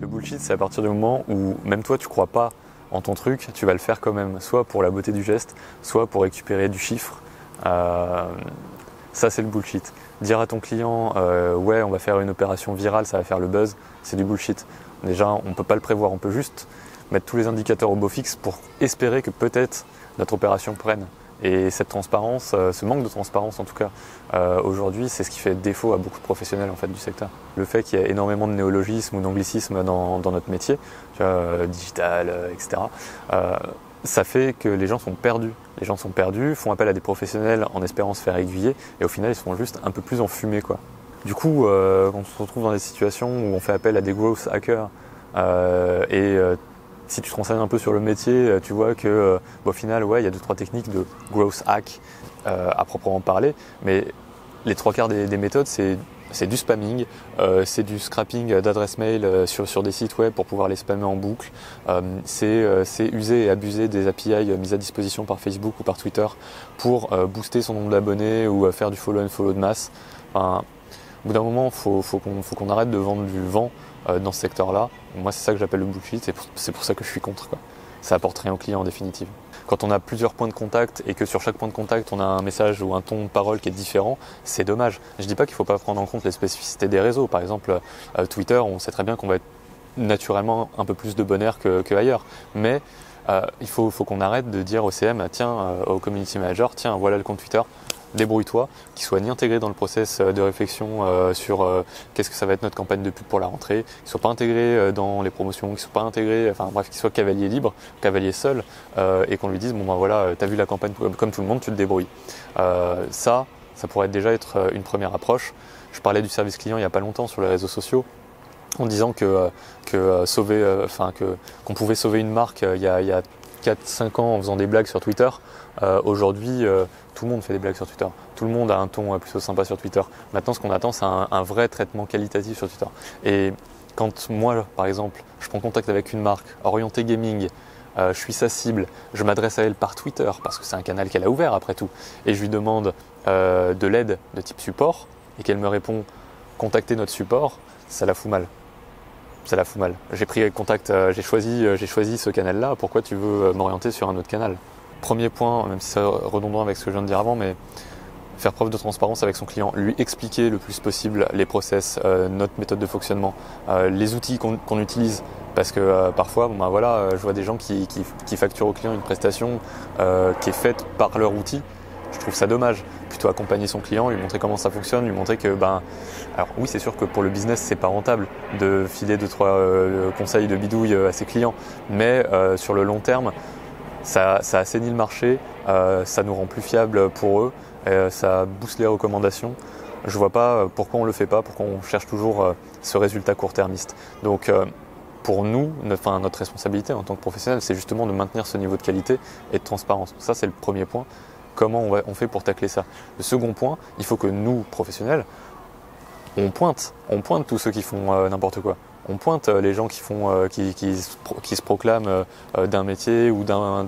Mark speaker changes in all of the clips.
Speaker 1: Le bullshit, c'est à partir du moment où même toi, tu crois pas en ton truc, tu vas le faire quand même, soit pour la beauté du geste, soit pour récupérer du chiffre. Ça, c'est le bullshit. Dire à ton client, ouais, on va faire une opération virale, ça va faire le buzz, c'est du bullshit. Déjà, on ne peut pas le prévoir, on peut juste mettre tous les indicateurs au beau fixe pour espérer que peut-être notre opération prenne. Et cette transparence, ce manque de transparence en tout cas, aujourd'hui, c'est ce qui fait défaut à beaucoup de professionnels en fait, du secteur. Le fait qu'il y ait énormément de néologismes ou d'anglicismes dans notre métier, tu vois, digital, etc., ça fait que les gens sont perdus. Les gens sont perdus, font appel à des professionnels en espérant se faire aiguiller, et au final, ils sont juste un peu plus enfumés, quoi. Du coup, quand on se retrouve dans des situations où on fait appel à des growth hackers, si tu te renseignes un peu sur le métier, tu vois que au final, ouais, il y a 2-3 techniques de growth hack à proprement parler, mais les 3/4 des méthodes, c'est du spamming, c'est du scrapping d'adresses mail sur des sites web pour pouvoir les spammer en boucle, c'est user et abuser des API mises à disposition par Facebook ou par Twitter pour booster son nombre d'abonnés ou faire du follow and follow de masse. Enfin, au bout d'un moment, faut qu'on arrête de vendre du vent dans ce secteur-là. Moi, c'est ça que j'appelle le bullshit, et c'est pour ça que je suis contre, quoi. Ça apporte rien au client en définitive. Quand on a plusieurs points de contact et que sur chaque point de contact on a un message ou un ton de parole qui est différent, c'est dommage. Je dis pas qu'il ne faut pas prendre en compte les spécificités des réseaux. Par exemple, Twitter, on sait très bien qu'on va être naturellement un peu plus de bon air qu'ailleurs. Mais il faut qu'on arrête de dire au CM, tiens, au community manager, tiens, voilà le compte Twitter, débrouille-toi, qu'il soit ni intégré dans le process de réflexion sur qu'est-ce que ça va être notre campagne de pub pour la rentrée, qu'il soit pas intégré dans les promotions, qu'il soit pas intégré, enfin bref, qu'il soit cavalier libre, cavalier seul, et qu'on lui dise, bon ben voilà, t'as vu la campagne comme tout le monde, tu te débrouilles. Ça pourrait déjà être une première approche. Je parlais du service client il y a pas longtemps sur les réseaux sociaux, en disant qu'on pouvait sauver une marque il y a 4-5 ans en faisant des blagues sur Twitter. Aujourd'hui, tout le monde fait des blagues sur Twitter. Tout le monde a un ton plutôt sympa sur Twitter. Maintenant, ce qu'on attend, c'est un vrai traitement qualitatif sur Twitter. Et quand moi, par exemple, je prends contact avec une marque orientée gaming, je suis sa cible, je m'adresse à elle par Twitter, parce que c'est un canal qu'elle a ouvert après tout, et je lui demande de l'aide de type support, et qu'elle me répond « contactez notre support », ça la fout mal. Ça la fout mal. J'ai pris contact, j'ai choisi ce canal-là, pourquoi tu veux m'orienter sur un autre canal ? Premier point, même si c'est redondant avec ce que je viens de dire avant, mais faire preuve de transparence avec son client, lui expliquer le plus possible les process, notre méthode de fonctionnement, les outils qu'on utilise, parce que parfois, je vois des gens qui facturent au client une prestation qui est faite par leur outil. Je trouve ça dommage. Plutôt accompagner son client, lui montrer comment ça fonctionne, lui montrer que, alors oui, c'est sûr que pour le business, c'est pas rentable de filer 2-3 conseils de bidouille à ses clients, mais sur le long terme, ça assainit le marché, ça nous rend plus fiables pour eux, ça booste les recommandations. Je vois pas pourquoi on le fait pas, pourquoi on cherche toujours ce résultat court-termiste. Donc pour nous, notre responsabilité en tant que professionnel, c'est justement de maintenir ce niveau de qualité et de transparence. Ça, c'est le premier point. Comment on fait pour tacler ça? Le second point, il faut que nous, professionnels, on pointe tous ceux qui font n'importe quoi. On pointe les gens qui se proclament d'un métier ou d'un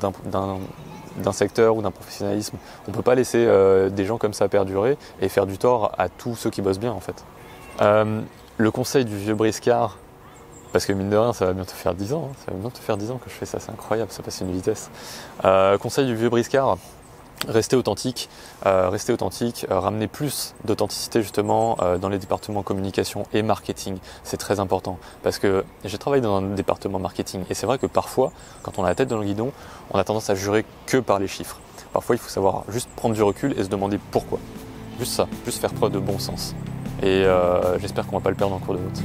Speaker 1: secteur ou d'un professionnalisme. On ne peut pas laisser des gens comme ça perdurer et faire du tort à tous ceux qui bossent bien en fait. Le conseil du vieux briscard, parce que mine de rien, ça va bientôt faire 10 ans, ça va bientôt faire 10 ans que je fais ça, c'est incroyable, ça passe une vitesse. Conseil du vieux briscard, restez authentique, ramenez plus d'authenticité justement dans les départements communication et marketing, c'est très important parce que j'ai travaillé dans un département marketing et c'est vrai que parfois quand on a la tête dans le guidon, on a tendance à jurer que par les chiffres. Parfois il faut savoir juste prendre du recul et se demander pourquoi. Juste ça, juste faire preuve de bon sens. Et j'espère qu'on va pas le perdre en cours de route.